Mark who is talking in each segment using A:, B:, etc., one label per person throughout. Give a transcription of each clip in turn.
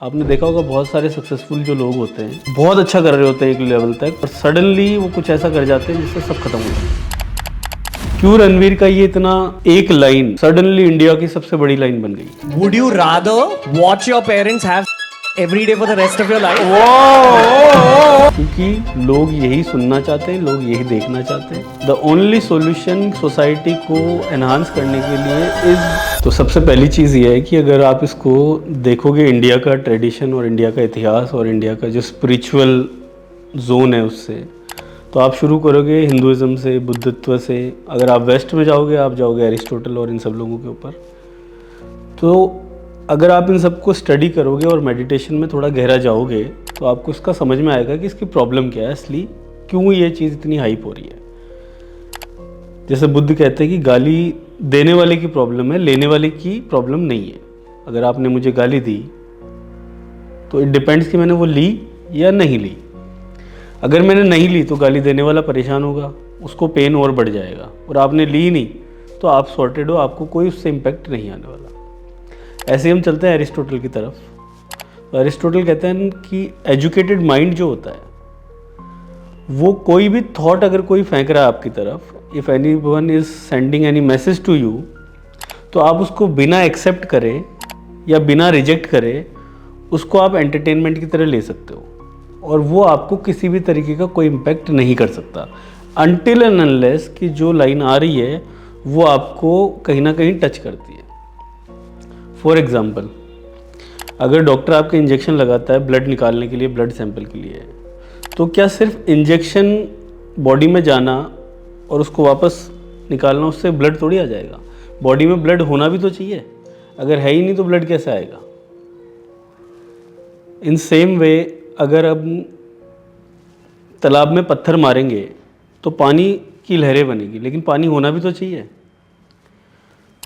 A: आपने देखा होगा बहुत सारे सक्सेसफुल जो लोग होते हैं बहुत अच्छा कर रहे होते हैं एक लेवल तक और सडनली वो कुछ ऐसा कर जाते हैं जिससे सब खत्म हो जाता है। क्यों रणवीर का ये इतना एक लाइन सडनली इंडिया की सबसे बड़ी लाइन बन गई?
B: Would you rather watch your parents have every day for the rest of your life?
A: क्योंकि लोग यही सुनना चाहते हैं, लोग यही देखना चाहते हैं। द ओनली सॉल्यूशन सोसाइटी को एनहांस करने के लिए इज, तो सबसे पहली चीज़ ये है कि अगर आप इसको देखोगे इंडिया का ट्रेडिशन और इंडिया का इतिहास और इंडिया का जो स्पिरिचुअल जोन है उससे, तो आप शुरू करोगे हिंदुज़म से, बुद्धित्व से। अगर आप वेस्ट में जाओगे, आप जाओगे एरिस्टोटल और इन सब लोगों के ऊपर। तो अगर आप इन सबको स्टडी करोगे और मेडिटेशन में थोड़ा गहरा जाओगे तो आपको इसका समझ में आएगा कि इसकी प्रॉब्लम क्या है, असली क्यों ये चीज़ इतनी हाइप हो रही है। जैसे बुद्ध कहते हैं कि गाली देने वाले की प्रॉब्लम है, लेने वाले की प्रॉब्लम नहीं है। अगर आपने मुझे गाली दी तो इट डिपेंड्स कि मैंने वो ली या नहीं ली। अगर मैंने नहीं ली तो गाली देने वाला परेशान होगा, उसको पेन और बढ़ जाएगा, और आपने ली नहीं तो आप सॉर्टेड हो, आपको कोई उससे इम्पैक्ट नहीं आने वाला। ऐसे हम चलते हैं एरिस्टोटल की तरफ। तो एरिस्टोटल कहते हैं कि एजुकेटेड माइंड जो होता है वो कोई भी थॉट अगर कोई फेंक रहा है आपकी तरफ, if any one is sending any message to you, तो आप उसको बिना एक्सेप्ट करें या बिना रिजेक्ट करें उसको आप एंटरटेनमेंट की तरह ले सकते हो, और वो आपको किसी भी तरीके का कोई इम्पैक्ट नहीं कर सकता अनटिल एंड अनलेस कि जो लाइन आ रही है वो आपको कहीं ना कहीं टच करती है। फॉर एग्ज़ाम्पल, अगर डॉक्टर आपके इंजेक्शन लगाता है ब्लड निकालने के लिए, ब्लड सैंपल के लिए, तो क्या सिर्फ इंजेक्शन बॉडी में जाना और उसको वापस निकालना उससे ब्लड थोड़ी आ जाएगा? बॉडी में ब्लड होना भी तो चाहिए। अगर है ही नहीं तो ब्लड कैसे आएगा? इन सेम वे, अगर अब तालाब में पत्थर मारेंगे तो पानी की लहरें बनेगी, लेकिन पानी होना भी तो चाहिए।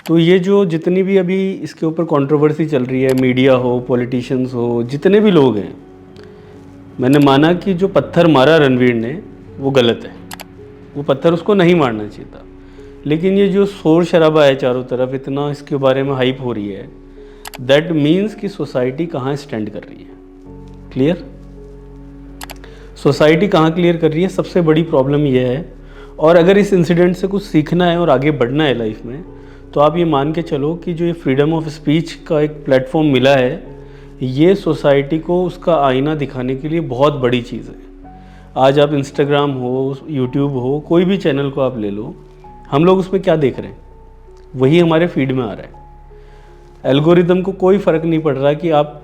A: तो ये जो जितनी भी अभी इसके ऊपर कंट्रोवर्सी चल रही है, मीडिया हो, पॉलिटिशियंस हो, जितने भी लोग हैं, मैंने माना कि जो पत्थर मारा रणवीर ने वो गलत है, वो पत्थर उसको नहीं मारना चाहिए था। लेकिन ये जो शोर शराबा है चारों तरफ, इतना इसके बारे में हाइप हो रही है, दैट मीन्स कि सोसाइटी कहाँ स्टैंड कर रही है। क्लियर? सोसाइटी कहाँ क्लियर कर रही है, सबसे बड़ी प्रॉब्लम यह है। और अगर इस इंसिडेंट से कुछ सीखना है और आगे बढ़ना है लाइफ में, तो आप ये मान के चलो कि जो ये फ्रीडम ऑफ स्पीच का एक प्लेटफॉर्म मिला है, ये सोसाइटी को उसका आईना दिखाने के लिए बहुत बड़ी चीज़ है। आज आप इंस्टाग्राम हो, यूट्यूब हो, कोई भी चैनल को आप ले लो, हम लोग उसमें क्या देख रहे हैं वही हमारे फीड में आ रहा है। एल्गोरिदम को कोई फ़र्क नहीं पड़ रहा कि आप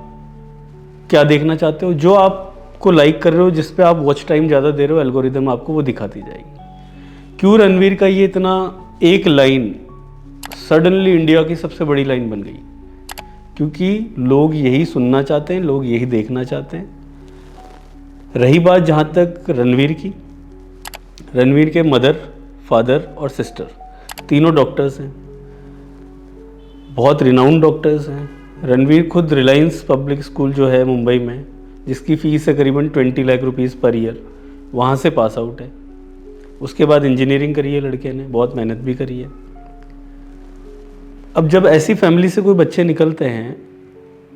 A: क्या देखना चाहते हो। जो आपको लाइक कर रहे हो, जिस पे आप वॉच टाइम ज़्यादा दे रहे हो, एल्गोरिदम आपको वो दिखाती जाएगी। क्यों रणवीर का ये इतना एक लाइन सडनली इंडिया की सबसे बड़ी लाइन बन गई? क्योंकि लोग यही सुनना चाहते हैं, लोग यही देखना चाहते हैं। रही बात जहाँ तक रणवीर की, रणवीर के मदर, फादर और सिस्टर तीनों डॉक्टर्स हैं, बहुत रिनाउंड डॉक्टर्स हैं। रणवीर खुद रिलायंस पब्लिक स्कूल जो है मुंबई में, जिसकी फ़ीस है करीबन 20 लाख रुपीज़ पर ईयर, वहाँ से पास आउट है। उसके बाद इंजीनियरिंग करी है लड़के ने, बहुत मेहनत भी करी है। अब जब ऐसी फैमिली से कोई बच्चे निकलते हैं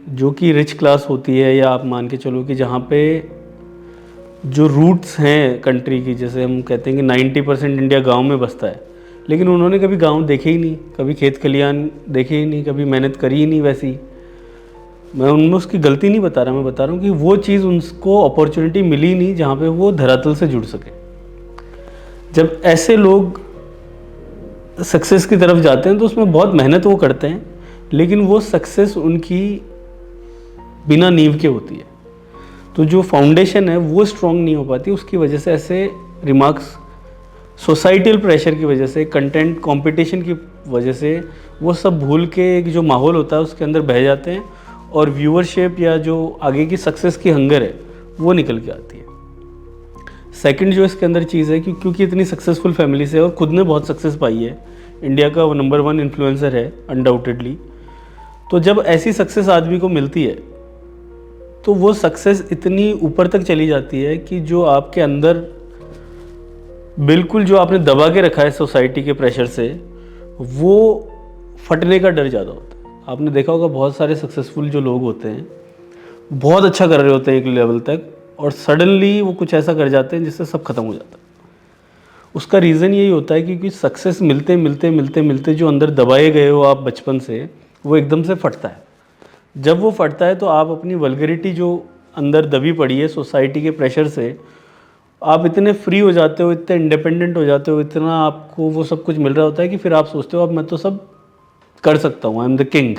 A: जो कि रिच क्लास होती है, या आप मान के चलो कि जहाँ पे जो रूट्स हैं कंट्री की, जैसे हम कहते हैं कि 90% इंडिया गांव में बसता है, लेकिन उन्होंने कभी गांव देखे ही नहीं, कभी खेत खलियान देखे ही नहीं, कभी मेहनत करी ही नहीं वैसी। मैं उनमें उसकी गलती नहीं बता रहा, मैं बता रहा हूँ कि वो चीज़ उनको अपॉर्चुनिटी मिली नहीं जहाँ पर वो धरातल से जुड़ सके। जब ऐसे लोग सक्सेस की तरफ जाते हैं तो उसमें बहुत मेहनत वो करते हैं, लेकिन वो सक्सेस उनकी बिना नींव के होती है। तो जो फाउंडेशन है वो स्ट्रॉन्ग नहीं हो पाती। उसकी वजह से ऐसे रिमार्क्स, सोसाइटल प्रेशर की वजह से, कंटेंट कंपटीशन की वजह से, वो सब भूल के एक जो माहौल होता है उसके अंदर बह जाते हैं, और व्यूअरशिप या जो आगे की सक्सेस की हंगर है वो निकल के आती है। सेकंड जो इसके अंदर चीज़ है कि क्योंकि इतनी सक्सेसफुल फैमिली से और खुद ने बहुत सक्सेस पाई है, इंडिया का वो नंबर 1 इन्फ्लुएंसर है अनडाउटेडली, तो जब ऐसी सक्सेस आदमी को मिलती है तो वो सक्सेस इतनी ऊपर तक चली जाती है कि जो आपके अंदर बिल्कुल जो आपने दबा के रखा है सोसाइटी के प्रेशर से, वो फटने का डर ज़्यादा होता है। आपने देखा होगा बहुत सारे सक्सेसफुल जो लोग होते हैं बहुत अच्छा कर रहे होते हैं एक लेवल तक, और सडनली वो कुछ ऐसा कर जाते हैं जिससे सब खत्म हो जाता है। उसका रीज़न यही होता है क्योंकि सक्सेस मिलते मिलते मिलते मिलते जो अंदर दबाए गए हो आप बचपन से, वो एकदम से फटता है। जब वो फटता है तो आप अपनी वल्गरिटी जो अंदर दबी पड़ी है सोसाइटी के प्रेशर से, आप इतने फ्री हो जाते हो, इतने इंडिपेंडेंट हो जाते हो, इतना आपको वो सब कुछ मिल रहा होता है कि फिर आप सोचते हो अब मैं तो सब कर सकता हूँ, I am the king.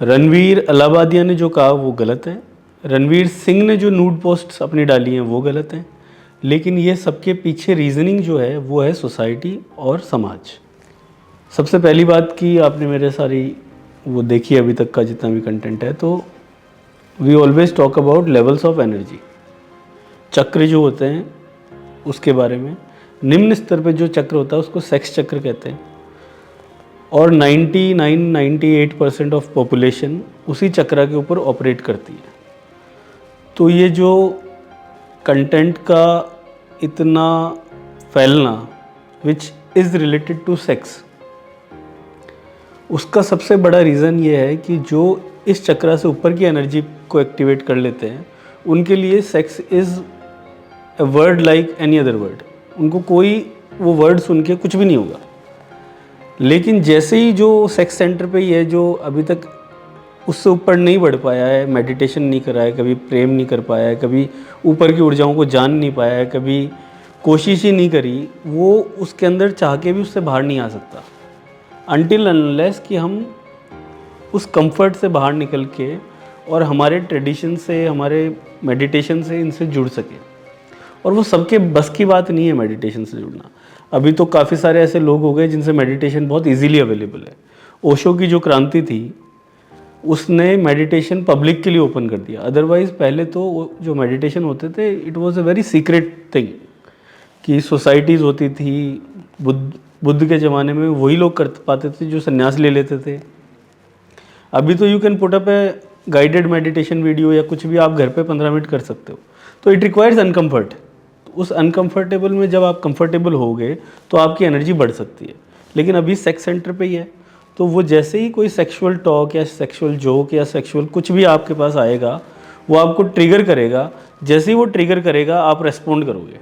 A: Ranveer Allahbadia ने जो कहा वो गलत है, रणवीर सिंह ने जो नूड पोस्ट्स अपनी डाली हैं वो गलत हैं, लेकिन ये सबके पीछे रीजनिंग जो है वो है सोसाइटी और समाज। सबसे पहली बात की आपने मेरे सारी वो देखी अभी तक का जितना भी कंटेंट है, तो we always talk about levels of energy. चक्र जो होते हैं उसके बारे में, निम्न स्तर पे जो चक्र होता है उसको सेक्स चक्र कहते हैं, और 99-98% ऑफ पॉपुलेशन उसी चक्र के ऊपर ऑपरेट करती है। तो ये जो कंटेंट का इतना फैलना which is related to sex, उसका सबसे बड़ा रीज़न ये है कि जो इस चक्र से ऊपर की एनर्जी को एक्टिवेट कर लेते हैं उनके लिए sex is a word like any other word. उनको कोई वो वर्ड सुन के कुछ भी नहीं होगा। लेकिन जैसे ही जो सेक्स सेंटर पे ही है, जो अभी तक उससे ऊपर नहीं बढ़ पाया है, मेडिटेशन नहीं करा है, कभी प्रेम नहीं कर पाया है, कभी ऊपर की ऊर्जाओं को जान नहीं पाया है, कभी कोशिश ही नहीं करी, वो उसके अंदर चाह के भी उससे बाहर नहीं आ सकता अनटिल अनलेस कि हम उस कंफर्ट से बाहर निकल के और हमारे ट्रेडिशन से, हमारे मेडिटेशन से इनसे जुड़ सके। और वो सबके बस की बात नहीं है मेडिटेशन से जुड़ना। अभी तो काफ़ी सारे ऐसे लोग हो गए जिनसे मेडिटेशन बहुत इजीली अवेलेबल है। ओशो की जो क्रांति थी उसने मेडिटेशन पब्लिक के लिए ओपन कर दिया। अदरवाइज़ पहले तो जो मेडिटेशन होते थे it was a very secret thing, कि सोसाइटीज़ होती थी। बुद्ध के ज़माने में वही लोग कर पाते थे जो संन्यास ले लेते थे। अभी तो you can put up A guided meditation video या कुछ भी आप घर पे 15 मिनट कर सकते हो। तो इट रिक्वायर्स अनकम्फर्ट। उस अनकम्फर्टेबल में जब आप कंफर्टेबल होगे तो आपकी एनर्जी बढ़ सकती है। लेकिन अभी सेक्स सेंटर पे ही है, तो वो जैसे ही कोई सेक्सुअल टॉक या सेक्सुअल जोक या सेक्सुअल कुछ भी आपके पास आएगा वो आपको ट्रिगर करेगा। जैसे ही वो ट्रिगर करेगा आप रेस्पॉन्ड करोगे।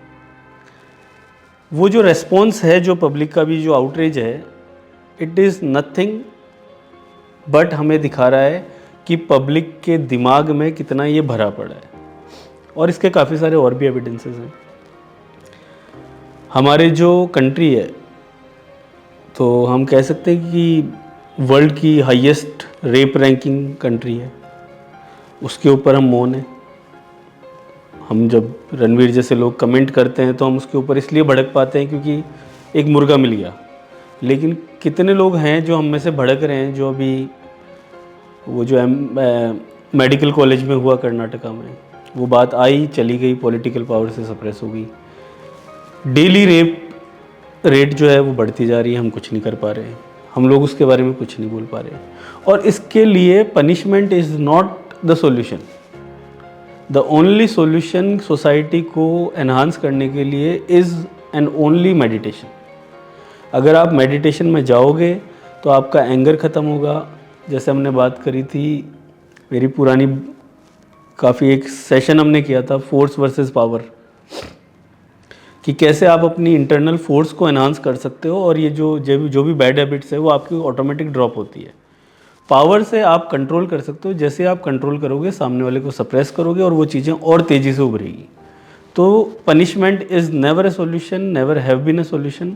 A: वो जो रेस्पॉन्स है, जो पब्लिक का भी जो आउटरीच है, इट इज़ नथिंग बट हमें दिखा रहा है कि पब्लिक के दिमाग में कितना ये भरा पड़ा है। और इसके काफ़ी सारे और भी एविडेंसेस हैं। हमारे जो कंट्री है, तो हम कह सकते हैं कि वर्ल्ड की हाईएस्ट रेप रैंकिंग कंट्री है, उसके ऊपर हम मौन हैं। हम जब रणवीर जैसे लोग कमेंट करते हैं तो हम उसके ऊपर इसलिए भड़क पाते हैं क्योंकि एक मुर्गा मिल गया। लेकिन कितने लोग हैं जो हम में से भड़क रहे हैं, जो अभी वो जो मेडिकल कॉलेज में हुआ कर्नाटका में, वो बात आई चली गई, पॉलिटिकल पावर से सप्रेस हो गई। डेली रेप रेट जो है वो बढ़ती जा रही है, हम कुछ नहीं कर पा रहे हैं, हम लोग उसके बारे में कुछ नहीं बोल पा रहे। और इसके लिए punishment is not the solution. The only solution society को एनहांस करने के लिए इज़ एंड ओनली मेडिटेशन। अगर आप मेडिटेशन में जाओगे तो आपका एंगर ख़त्म होगा। जैसे हमने बात करी थी, मेरी पुरानी काफ़ी एक सेशन हमने किया था फोर्स वर्सेस पावर, कि कैसे आप अपनी इंटरनल फोर्स को एनहांस कर सकते हो और ये जो भी बैड हैबिट्स है वो आपकी ऑटोमेटिक ड्रॉप होती है। पावर से आप कंट्रोल कर सकते हो। जैसे आप कंट्रोल करोगे, सामने वाले को सप्रेस करोगे और वो चीज़ें और तेज़ी से उभरेगी। तो punishment is never a solution, never have been a solution.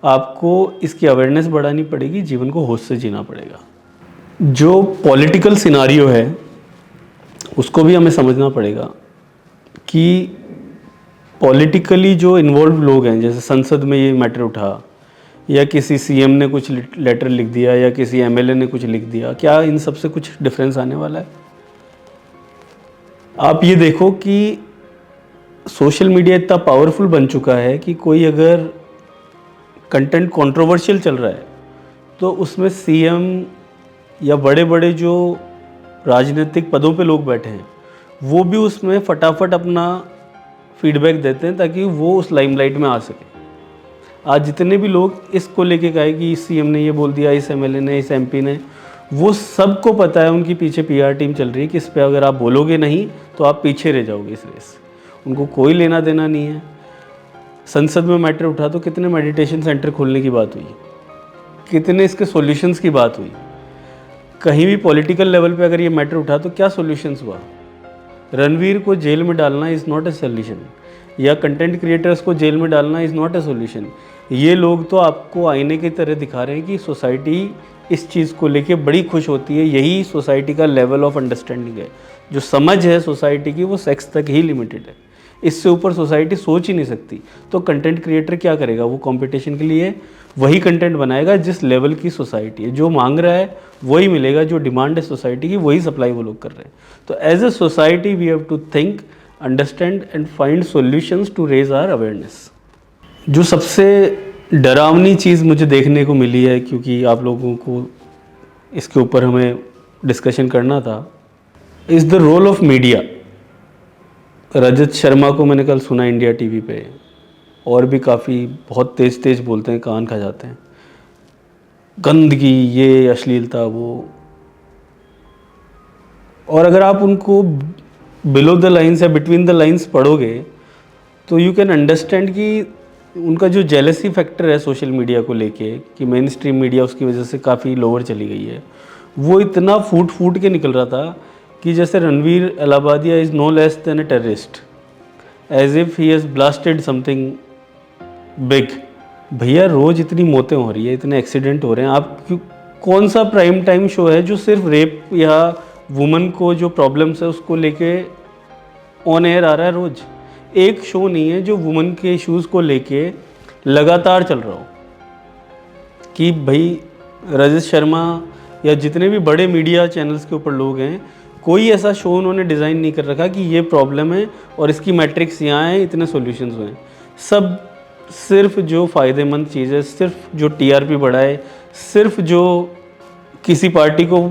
A: आपको इसकी अवेयरनेस बढ़ानी पड़ेगी, जीवन को होश से जीना पड़ेगा। जो पॉलिटिकल सिनारियो है उसको भी हमें समझना पड़ेगा कि पॉलिटिकली जो इन्वॉल्व लोग हैं, जैसे संसद में ये मैटर उठा, या किसी सीएम ने कुछ लेटर लिख दिया, या किसी एमएलए ने कुछ लिख दिया, क्या इन सब से कुछ डिफरेंस आने वाला है? आप ये देखो कि सोशल मीडिया इतना पावरफुल बन चुका है कि कोई अगर कंटेंट कंट्रोवर्शियल चल रहा है तो उसमें सीएम या बड़े बड़े जो राजनीतिक पदों पे लोग बैठे हैं वो भी उसमें फटाफट अपना फीडबैक देते हैं ताकि वो उस लाइमलाइट में आ सके। आज जितने भी लोग इसको लेके गए कि इस सीएम ने ये बोल दिया, इस एमएलए ने, इस एमपी ने, वो सबको पता है, उनकी पीछे पीआर टीम चल रही है कि इस पे अगर आप बोलोगे नहीं तो आप पीछे रह जाओगे इस रेस से। उनको कोई लेना देना नहीं है। संसद में मैटर उठा तो कितने मेडिटेशन सेंटर खोलने की बात हुई, कितने इसके सॉल्यूशंस की बात हुई। कहीं भी पॉलिटिकल लेवल पे अगर ये मैटर उठा तो क्या सॉल्यूशंस हुआ। रणवीर को जेल में डालना इज़ नॉट ए सॉल्यूशन, या कंटेंट क्रिएटर्स को जेल में डालना इज़ नॉट ए सॉल्यूशन। ये लोग तो आपको आईने की तरह दिखा रहे हैं कि सोसाइटी इस चीज़ को लेके बड़ी खुश होती है। यही सोसाइटी का लेवल ऑफ अंडरस्टैंडिंग है। जो समझ है सोसाइटी की वो सेक्स तक ही लिमिटेड है, इससे ऊपर सोसाइटी सोच ही नहीं सकती। तो कंटेंट क्रिएटर क्या करेगा, वो कंपटीशन के लिए वही कंटेंट बनाएगा जिस लेवल की सोसाइटी है। जो मांग रहा है वही मिलेगा, जो डिमांड है सोसाइटी की वही सप्लाई वो लोग कर रहे हैं। तो as a society we have to think, understand and find solutions to raise our awareness. जो सबसे डरावनी चीज़ मुझे देखने को मिली है, क्योंकि आप लोगों को इसके ऊपर हमें डिस्कशन करना था, is the role of media. Rajat Sharma को मैंने कल सुना इंडिया टीवी पे, और भी काफ़ी बहुत तेज़ तेज़ बोलते हैं, कान खा जाते हैं, गंदगी, ये अश्लीलता, वो। और अगर आप उनको बिलो द लाइन्स या बिटवीन द लाइन्स पढ़ोगे तो यू कैन अंडरस्टैंड कि उनका जो जेलसी फैक्टर है सोशल मीडिया को लेके, कि मेन स्ट्रीम मीडिया उसकी वजह से काफ़ी लोअर चली गई है, वो इतना फूट फूट के निकल रहा था कि जैसे Ranveer Allahabadia is no less than a terrorist, as if he has blasted something big. भैया रोज़ इतनी मौतें हो रही है, इतने एक्सीडेंट हो रहे हैं, आप क्यों, कौन सा प्राइम टाइम शो है जो सिर्फ रेप या वुमन को जो प्रॉब्लम्स है उसको लेके ऑन एयर आ रहा है। रोज़ एक शो नहीं है जो वुमन के इश्यूज़ को लेके लगातार चल रहा हो, कि भाई रजत शर्मा या जितने भी बड़े मीडिया चैनल्स के ऊपर लोग हैं, कोई ऐसा शो उन्होंने डिज़ाइन नहीं कर रखा कि ये प्रॉब्लम है और इसकी मैट्रिक्स यहाँ है, इतने सॉल्यूशंस हुए हैं। सब सिर्फ जो फ़ायदेमंद चीज़ है, सिर्फ जो टीआरपी बढ़ाए, सिर्फ जो किसी पार्टी को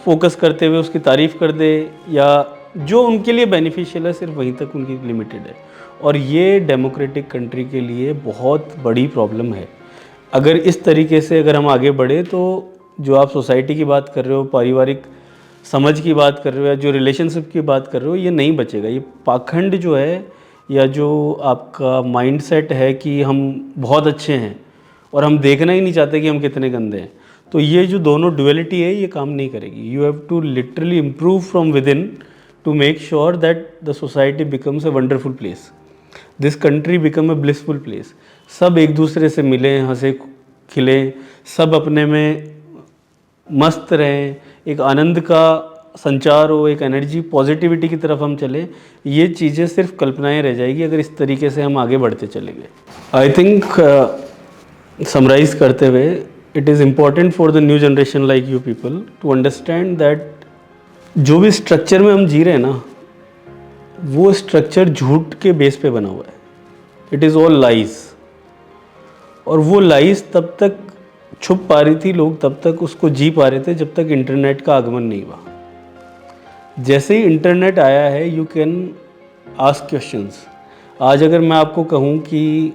A: फोकस करते हुए उसकी तारीफ़ कर दे, या जो उनके लिए बेनिफिशियल है, सिर्फ वहीं तक उनकी लिमिटेड है। और ये डेमोक्रेटिक कंट्री के लिए बहुत बड़ी प्रॉब्लम है। अगर इस तरीके से अगर हम आगे बढ़े तो जो आप सोसाइटी की बात कर रहे हो, पारिवारिक समझ की बात कर रहे हो, या जो रिलेशनशिप की बात कर रहे हो, ये नहीं बचेगा। ये पाखंड जो है, या जो आपका माइंडसेट है कि हम बहुत अच्छे हैं और हम देखना ही नहीं चाहते कि हम कितने गंदे हैं, तो ये जो दोनों डुअलिटी है ये काम नहीं करेगी। You have to literally improve from within to make sure that the society becomes a wonderful place, this country become a blissful place. सब एक दूसरे से मिलें, हंसे खिलें, सब अपने में मस्त रहें, एक आनंद का संचार हो, एक एनर्जी पॉजिटिविटी की तरफ हम चलें। ये चीज़ें सिर्फ कल्पनाएं रह जाएगी अगर इस तरीके से हम आगे बढ़ते चलेंगे। आई थिंक समराइज करते हुए, it is important for the new generation like you people to understand that जो भी स्ट्रक्चर में हम जी रहे हैं ना, वो स्ट्रक्चर झूठ के बेस पे बना हुआ है। इट इज़ ऑल लाइज, और वो लाइज तब तक छुप पा रही थी, लोग तब तक उसको जी पा रहे थे जब तक इंटरनेट का आगमन नहीं हुआ। जैसे ही इंटरनेट आया है, यू कैन आस्क क्वेश्चंस। आज अगर मैं आपको कहूँ कि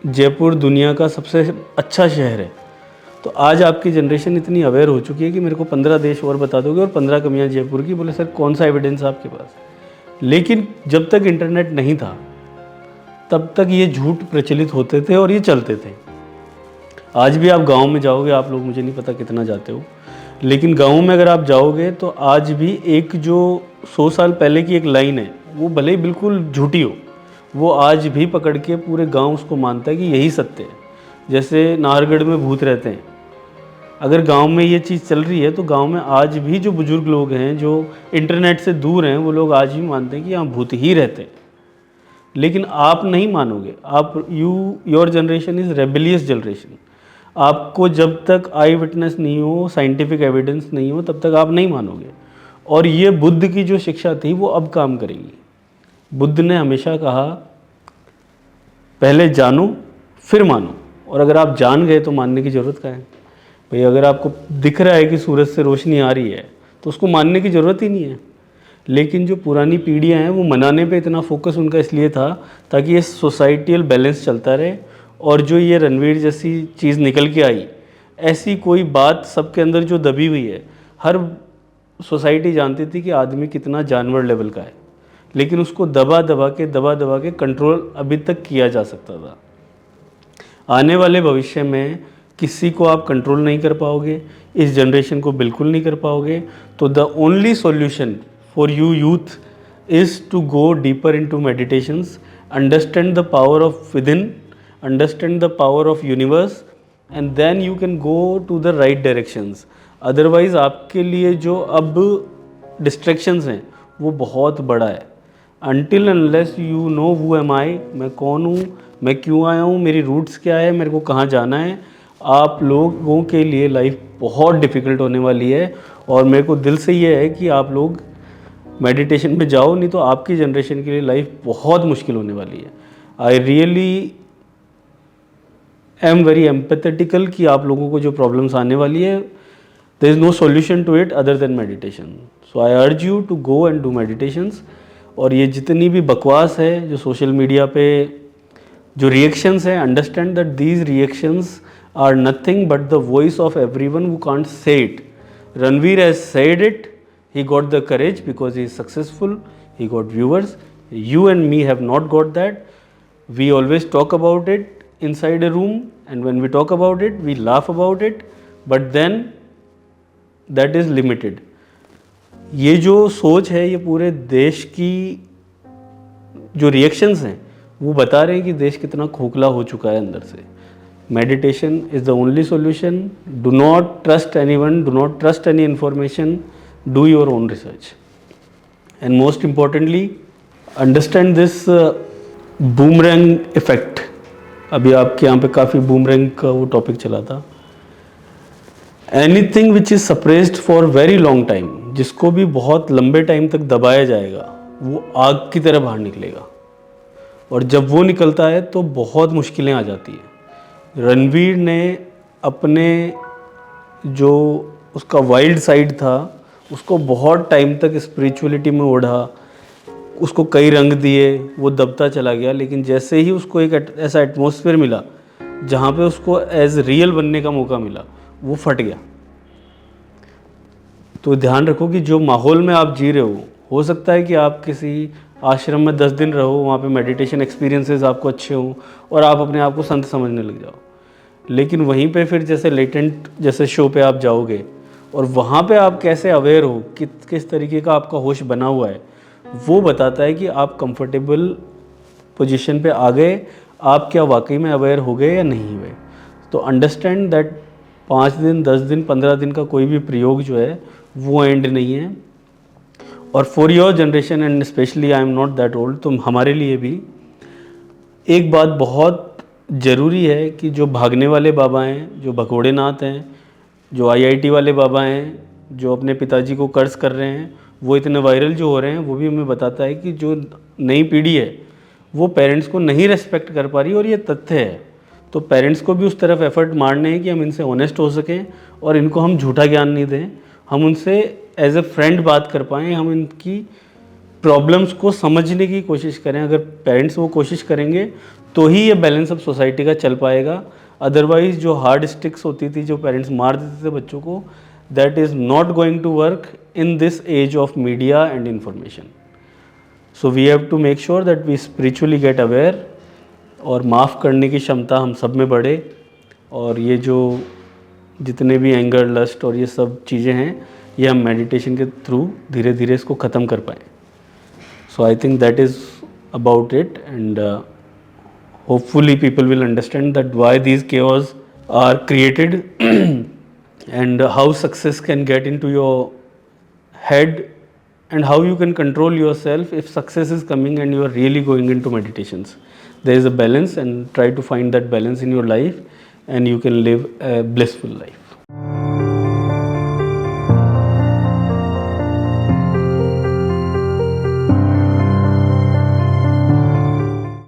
A: जयपुर दुनिया का सबसे अच्छा शहर है, तो आज आपकी जनरेशन इतनी अवेयर हो चुकी है कि मेरे को 15 देश और बता दोगे और 15 कमियां जयपुर की। बोले सर कौन सा एविडेंस आपके पास? लेकिन जब तक इंटरनेट नहीं था तब तक ये झूठ प्रचलित होते थे और ये चलते थे। आज भी आप गांव में जाओगे, आप लोग मुझे नहीं पता कितना जाते हो, लेकिन गांव में अगर आप जाओगे तो आज भी एक जो 100 साल पहले की एक लाइन है, वो भले ही बिल्कुल झूठी हो, वो आज भी पकड़ के पूरे गांव उसको मानता है कि यही सत्य है। जैसे नाहरगढ़ में भूत रहते हैं, अगर गांव में ये चीज़ चल रही है तो गांव में आज भी जो बुजुर्ग लोग हैं, जो इंटरनेट से दूर हैं, वो लोग आज भी मानते हैं कि यहाँ भूत ही रहते हैं। लेकिन आप नहीं मानोगे। आप your generation is rebellious generation. आपको जब तक आई विटनेस नहीं हो, साइंटिफिक एविडेंस नहीं हो, तब तक आप नहीं मानोगे। और ये बुद्ध की जो शिक्षा थी वो अब काम करेगी। बुद्ध ने हमेशा कहा पहले जानो फिर मानो, और अगर आप जान गए तो मानने की ज़रूरत क्या है भाई? अगर आपको दिख रहा है कि सूरज से रोशनी आ रही है तो उसको मानने की ज़रूरत ही नहीं है। लेकिन जो पुरानी पीढ़ियां हैं वो मनाने पे इतना फोकस उनका इसलिए था ताकि ये सोसाइटियल बैलेंस चलता रहे। और जो ये रणवीर जैसी चीज़ निकल के आई, ऐसी कोई बात सबके अंदर जो दबी हुई है, हर सोसाइटी जानती थी कि आदमी कितना जानवर लेवल का है, लेकिन उसको दबा दबा के कंट्रोल अभी तक किया जा सकता था। आने वाले भविष्य में किसी को आप कंट्रोल नहीं कर पाओगे, इस जनरेशन को बिल्कुल नहीं कर पाओगे। तो the only solution for you youth is to go deeper into meditations, understand the power of within, understand the power of universe, and then you can go to the right directions. Otherwise आपके लिए जो अब distractions हैं वो बहुत बड़ा है। Until unless you know who am I, मैं कौन हूँ, मैं क्यों आया हूँ, मेरी रूट्स क्या है, मेरे को कहाँ जाना है, आप लोगों के लिए लाइफ बहुत डिफ़िकल्ट होने वाली है। और मेरे को दिल से ये है कि आप लोग मेडिटेशन में जाओ, नहीं तो आपकी जनरेशन के लिए लाइफ बहुत मुश्किल होने वाली है। I really am very empathetical कि आप लोगों को जो प्रॉब्लम्स आने वाली है, there is no solution to it other than meditation. So I urge you to go and do meditations. और ये जितनी भी बकवास है जो सोशल मीडिया पे जो रिएक्शंस हैं, understand that these reactions are nothing but the voice of everyone who can't say it. Ranveer has said it. He got the courage because he is successful. He got viewers. You and me have not got that. We always talk about it inside a room, and when we talk about it, we laugh about it. But then that is limited. ये जो सोच है, ये पूरे देश की जो reactions हैं वो बता रहे हैं कि देश कितना खोखला हो चुका है अंदर से। Meditation is the only solution. Do not trust anyone, do not trust any information, do your own research. And most importantly, understand this boomerang effect. अभी आपके यहाँ पे काफ़ी boomerang का वो टॉपिक चला था। Anything which is suppressed for very long time, जिसको भी बहुत लंबे टाइम तक दबाया जाएगा, वो आग की तरह बाहर निकलेगा। और जब वो निकलता है तो बहुत मुश्किलें आ जाती हैं। रणवीर ने अपने जो उसका वाइल्ड साइड था उसको बहुत टाइम तक स्पिरिचुअलिटी में ओढ़ा, उसको कई रंग दिए, वो दबता चला गया। लेकिन जैसे ही उसको एक ऐसा एटमॉस्फेयर मिला जहाँ पे उसको एज रियल बनने का मौका मिला, वो फट गया। तो ध्यान रखो कि जो माहौल में आप जी रहे हो सकता है कि आप किसी आश्रम में 10 दिन रहो, वहाँ पे मेडिटेशन एक्सपीरियंसेस आपको अच्छे हों और आप अपने आप को संत समझने लग जाओ। लेकिन वहीं पे फिर जैसे लेटेंट जैसे शो पे आप जाओगे और वहाँ पे आप कैसे अवेयर हो, किस तरीके का आपका होश बना हुआ है, वो बताता है कि आप कंफर्टेबल पोजीशन पे आ गए, आप क्या वाकई में अवेयर हो गए या नहीं हुए। तो अंडरस्टैंड दैट 5 दिन 10 दिन 15 दिन का कोई भी प्रयोग जो है वो एंड नहीं है। और for your generation and specially I am not that old, तो हमारे लिए भी एक बात बहुत ज़रूरी है कि जो भागने वाले बाबा हैं, जो भगोड़े नाथ हैं, जो IIT वाले बाबा हैं, जो अपने पिताजी को कर्ज कर रहे हैं, वो इतने वायरल जो हो रहे हैं, वो भी हमें बताता है कि जो नई पीढ़ी है वो पेरेंट्स को नहीं रेस्पेक्ट कर पा रही, और ये तथ्य है। तो पेरेंट्स को भी उस तरफ एफर्ट मारने हैं कि हम इनसे ऑनेस्ट हो सकें और इनको हम झूठा ज्ञान नहीं दें, हम उनसे एज ए फ्रेंड बात कर पाएँ, हम इनकी प्रॉब्लम्स को समझने की कोशिश करें। अगर पेरेंट्स वो कोशिश करेंगे तो ही ये बैलेंस ऑफ सोसाइटी का चल पाएगा। अदरवाइज जो हार्ड स्टिक्स होती थी, जो पेरेंट्स मार देते थे बच्चों को, that is not going to work in this age of media and information. So we have to make sure that we spiritually get aware, और माफ़ करने की क्षमता हम सब में बढ़े, और ये जो जितने भी एंगर, लस्ट और ये सब चीज़ें हैं, ये हम मेडिटेशन के थ्रू धीरे धीरे इसको ख़त्म कर पाएँ। So I think that is about it, and hopefully people will understand that why these chaos are created and how success can get into your head and how you can control yourself if success is coming and you are really going into meditations. There is a balance, and try to find that balance in your life and you can live a blissful life.